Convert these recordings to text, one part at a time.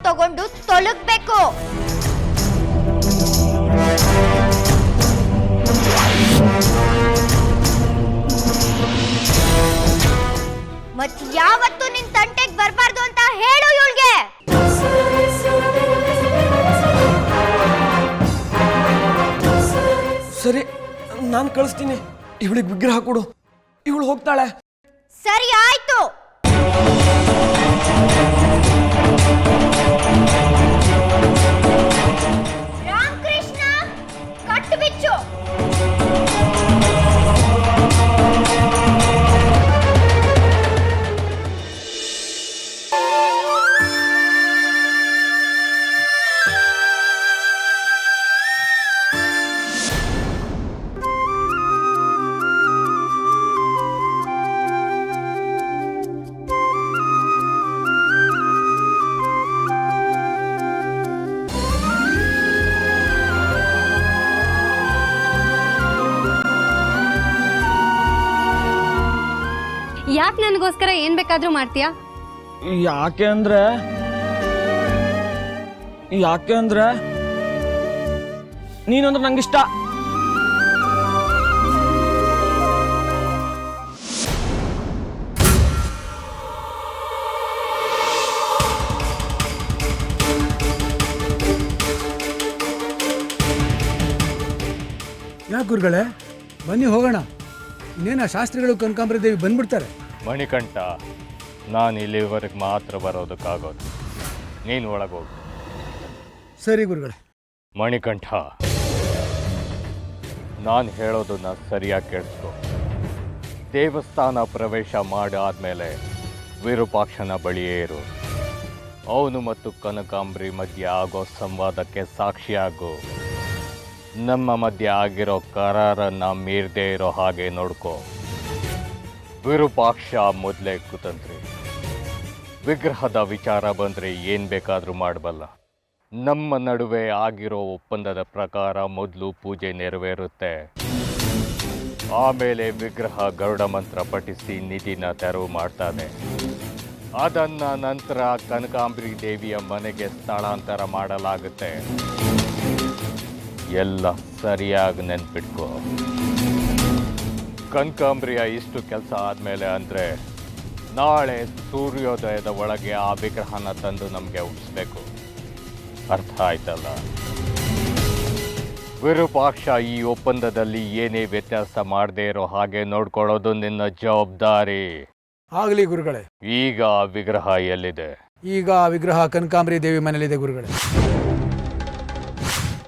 ತಗೊಂಡು ತೊಲಗಬೇಕು. ಮತ್ ಯಾವತ್ತು ನಿನ್ ತಂಟೆಗೆ ಬರಬಾರ್ದು ಅಂತ ಹೇಳು ಇವಳಿಗೆ. ಸರಿ, ನಾನು ಕಳಿಸ್ತೀನಿ. ಇವಳಿಗೆ ವಿಗ್ರಹ ಕೊಡು, ಇವಳು ಹೋಗ್ತಾಳೆ. ಸರಿ ಆಯ್ತು. ರಾಮಕೃಷ್ಣ, ಕಟ್ಟು ಬಿಚ್ಚು. ಯಾಕೆ ನನಗೋಸ್ಕರ ಏನ್ ಬೇಕಾದ್ರೂ ಮಾಡ್ತೀಯಾ? ಯಾಕೆ ಅಂದ್ರೆ ನೀನಂದ್ರೆ ನಂಗಿಷ್ಟ. ಯಾಕೆ ಗುರುಗಳೇ, ಬನ್ನಿ ಹೋಗೋಣ. ಇನ್ನೇನ ಶಾಸ್ತ್ರಿಗಳು ಕನಕಾಂಬರಿ ದೇವಿ ಬಂದ್ಬಿಡ್ತಾರೆ. ಮಣಿಕಂಠ, ನಾನು ಇಲ್ಲಿವರೆಗೆ ಮಾತ್ರ ಬರೋದಕ್ಕಾಗೋದು. ನೀನು ಒಳಗೋಗು. ಸರಿ ಗುರುಗಳೇ. ಮಣಿಕಂಠ, ನಾನು ಹೇಳೋದನ್ನ ಸರಿಯಾಗಿ ಕೇಳಿಸ್ಕೊ. ದೇವಸ್ಥಾನ ಪ್ರವೇಶ ಮಾಡಾದ್ಮೇಲೆ ವಿರೂಪಾಕ್ಷನ ಬಳಿಯೇ ಇರು. ಅವನು ಮತ್ತು ಕನಕಾಂಬರಿ ಮಧ್ಯೆ ಆಗೋ ಸಂವಾದಕ್ಕೆ ಸಾಕ್ಷಿಯಾಗು. ನಮ್ಮ ಮಧ್ಯೆ ಆಗಿರೋ ಕರಾರನ್ನ ಮೀರದೇ ಇರೋ ಹಾಗೆ ನೋಡ್ಕೋ. ವಿರೂಪಾಕ್ಷ ಮೊದಲೇ ಕುತಂತ್ರಿ. ವಿಗ್ರಹದ ವಿಚಾರ ಬಂದರೆ ಏನು ಬೇಕಾದರೂ ಮಾಡಬಲ್ಲ. ನಮ್ಮ ನಡುವೆ ಆಗಿರೋ ಒಪ್ಪಂದದ ಪ್ರಕಾರ ಮೊದಲು ಪೂಜೆ ನೆರವೇರುತ್ತೆ. ಆಮೇಲೆ ವಿಗ್ರಹ ಗರುಡ ಮಂತ್ರ ಪಠಿಸಿ ನಿಧಿನ ತೆರವು ಮಾಡ್ತಾನೆ. ಅದನ್ನ ನಂತರ ಕನಕಾಂಬರಿ ದೇವಿಯ ಮನೆಗೆ ಸ್ಥಳಾಂತರ ಮಾಡಲಾಗುತ್ತೆ. ಎಲ್ಲ ಸರಿಯಾಗಿ ನೆನ್ಪಿಟ್ಕೋ. ಕನಕಾಂಬರಿಯ ಇಷ್ಟು ಕೆಲಸ ಆದಮೇಲೆ ಅಂದರೆ ನಾಳೆ ಸೂರ್ಯೋದಯದ ಒಳಗೆ ಆ ವಿಗ್ರಹನ ತಂದು ನಮಗೆ ಉಳಿಸ್ಬೇಕು. ಅರ್ಥ ಆಯ್ತಲ್ಲ? ವಿರೂಪಾಕ್ಷ ಈ ಒಪ್ಪಂದದಲ್ಲಿ ಏನೇ ವ್ಯತ್ಯಾಸ ಮಾಡದೇ ಇರೋ ಹಾಗೆ ನೋಡ್ಕೊಳ್ಳೋದು ನಿನ್ನ ಜವಾಬ್ದಾರಿ. ಆಗಲಿ ಗುರುಗಳೇ. ಈಗ ಆ ವಿಗ್ರಹ ಎಲ್ಲಿದೆ? ಈಗ ಆ ವಿಗ್ರಹ ಕನಕಾಂಬರಿ ದೇವಿ ಮನೇಲಿದೆ ಗುರುಗಳೇ.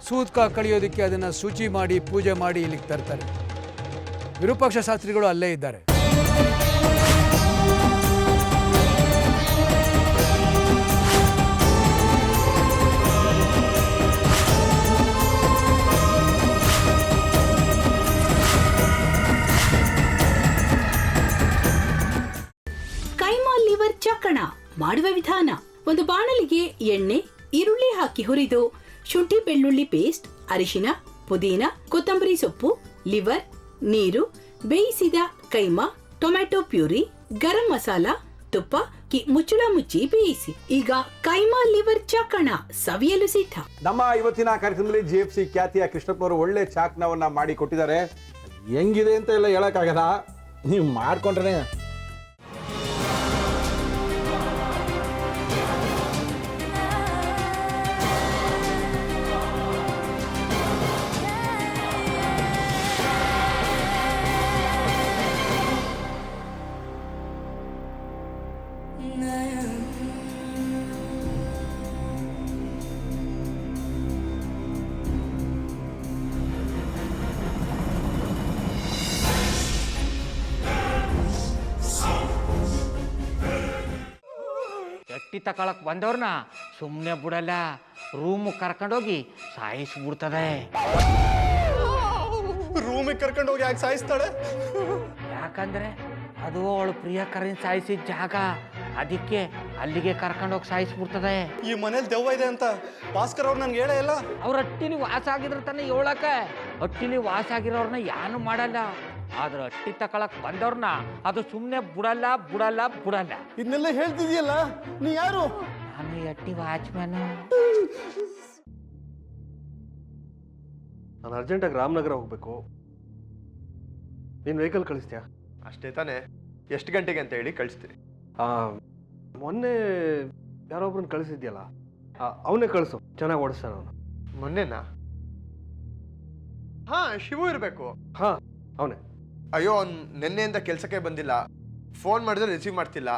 ಸೂತ್ಕ ಕಳಿಯೋದಕ್ಕೆ ಅದನ್ನು ಶುಚಿ ಮಾಡಿ ಪೂಜೆ ಮಾಡಿ ಇಲ್ಲಿಗೆ ತರ್ತಾರೆ. ವಿರೂಪಾಕ್ಷ ಶಾಸ್ತ್ರಿಗಳು ಅಲ್ಲೇ ಇದ್ದಾರೆ. ಕೈಮಾ ಲಿವರ್ ಚಕ್ಕಣ ಮಾಡುವ ವಿಧಾನ: ಒಂದು ಬಾಣಲಿಗೆ ಎಣ್ಣೆ, ಈರುಳ್ಳಿ ಹಾಕಿ ಹುರಿದು ಶುಂಠಿ ಬೆಳ್ಳುಳ್ಳಿ ಪೇಸ್ಟ್, ಅರಿಶಿನ, ಪುದೀನ, ಕೊತ್ತಂಬರಿ ಸೊಪ್ಪು, ಲಿವರ್, ನೀರು, ಬೇಯಿಸಿದ ಕೈಮಾ, ಟೊಮ್ಯಾಟೊ ಪ್ಯೂರಿ, ಗರಂ ಮಸಾಲ, ತುಪ್ಪ ಮುಚ್ಚಳ ಮುಚ್ಚಿ ಬೇಯಿಸಿ. ಈಗ ಕೈಮಾ ಲಿವರ್ ಚಾಕಣ ಸವಿಯಲು ಸಿದ್ಧ. ನಮ್ಮ ಇವತ್ತಿನ ಕಾರ್ಯಕ್ರಮದಲ್ಲಿ GFC ಖ್ಯಾತಿಯ ಕೃಷ್ಣಪ್ಪ ಅವರು ಒಳ್ಳೆ ಚಾಕ್ನವನ್ನ ಮಾಡಿ ಕೊಟ್ಟಿದ್ದಾರೆ. ಹೆಂಗಿದೆ ಅಂತ ಎಲ್ಲ ಹೇಳಕ್ಕಾಗಲ್ಲ, ನೀವು ಮಾಡ್ಕೊಂಡ್ರೆ. ಎಟ್ಟಿ ತಕೊಳಕ್ ಬಂದವ್ರನ್ನ ಸುಮ್ಮನೆ ಬಿಡಲ್ಲ, ರೂಮ್ ಕರ್ಕೊಂಡೋಗಿ ಸಾಯಿಸ್ಬಿಡ್ತದೆ. ರೂಮಿಗೆ ಕರ್ಕೊಂಡು ಹೋಗಿ ಯಾಕೆ ಸಾಯಿಸ್ತಾಳೆ? ಯಾಕಂದ್ರೆ ಅದು ಅವಳು ಪ್ರಿಯಕರನ್ ಸಾಯಿಸಿದ ಜಾಗ, ಅದಕ್ಕೆ ಅಲ್ಲಿಗೆ ಕರ್ಕೊಂಡೋಗಿ ಸಾಯಿಸ್ಬಿಡ್ತದೆ. ಈ ಮನೇಲಿ ದೆವ್ವ ಇದೆ ಅಂತ ಭಾಸ್ಕರ್ ಅವ್ರು ನನ್ಗೆ ಹೇಳೇ ಇಲ್ಲ. ಅವ್ರ ಹಟ್ಟಿಲಿ ವಾಸ ಆಗಿದ್ರೆ ತಾನೆ ಹೇಳಕ. ಹಟ್ಟಿಲಿ ವಾಸ ಆಗಿರೋರ್ನ ಯಾನು ಮಾಡಲ್ಲ, ಆದ್ರೆ ಹಟ್ಟಿ ತಕೊಳಕ್ ಬಂದವ್ರನ್ನ ಅದು ಸುಮ್ಮನೆ ಬಿಡಲ್ಲ. ಇದನ್ನೆಲ್ಲ ಹೇಳ್ತಿದ್ಯಲ್ಲ, ನೀ ಯಾರು? ನಾನು ಅವನು ಎಟ್ಟಿ ವಾಚ್ಮ್ಯಾನು. ನಾನು ಅರ್ಜೆಂಟಾಗಿ ರಾಮನಗರ ಹೋಗ್ಬೇಕು. ನೀನು ವೆಹಿಕಲ್ ಕಳಿಸ್ತೀಯಾ? ಅಷ್ಟೇ ತಾನೇ. ಎಷ್ಟು ಗಂಟೆಗೆ ಅಂತ ಹೇಳಿ ಕಳಿಸ್ತೀನಿ. ಮೊನ್ನೆ ಯಾರೊಬ್ರನ್ನ ಕಳಿಸಿದ್ಯಲ್ಲ, ಅವನೇ ಕಳಿಸು, ಚೆನ್ನಾಗಿ ಓಡಿಸ್ತಾನೆ ಅವನು. ಮೊನ್ನೆನಾ? ಹಾ, ಶಿವು ಇರಬೇಕು. ಹಾಂ, ಅವನೇ. ಅಯ್ಯೋ, ಅವ್ನು ನಿನ್ನೆಯಿಂದ ಕೆಲಸಕ್ಕೆ ಬಂದಿಲ್ಲ. ಫೋನ್ ಮಾಡಿದ್ರೆ ರಿಸೀವ್ ಮಾಡ್ತಿಲ್ಲ.